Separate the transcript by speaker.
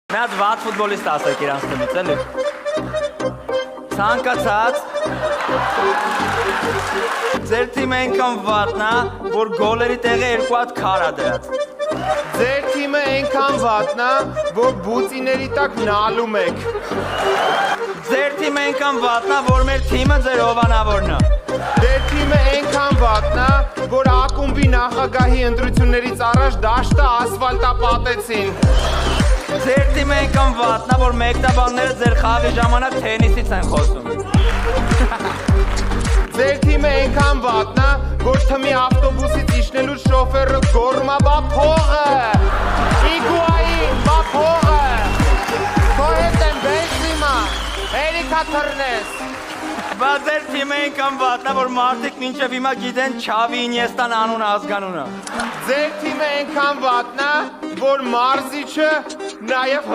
Speaker 1: Մի հատ վատ ֆուտբոլիստ ասեք իրանց տնից, էլի։ Ցանկացած ձեր թիմը այնքան վատն է, որ գոլերի տեղը 2 հատ քար ա դրած։
Speaker 2: Ձեր թիմը այնքան վատն է, որ բուծիների տակ նալում եք։
Speaker 1: Ձեր թիմը այնքան վատն է, որ մեր թիմը ձեր հովանավորն է։
Speaker 2: Ձեր թիմը այնքան վատն է, որ ակումբի նախագահի ընտրություններից առաջ դաշտը ասֆալտապատեցին։
Speaker 1: Ձեր թիմը այնքան վատն է, որ մեկտաբանները ձեր խաղի ժամանակ թենիսից են խոսում։
Speaker 2: Ձեր թիմը այնքան վատն է, որ թմի ավտոբուսից իջնելու շոֆերը գոռում է «Բա փողը»։ Իգուային, «Բա փողը»։ Քո հետ եմ բենզիմա, հերիքա թռնես։
Speaker 1: Բա ձեր թիմը այնքան վատն է, որ մարդիկ մինչև հիմա գիտեն Չավի Ինիեստան անունը ազգանունը։
Speaker 2: Ձեր թիմը այնքան վատն է, որ մարզիչը նաև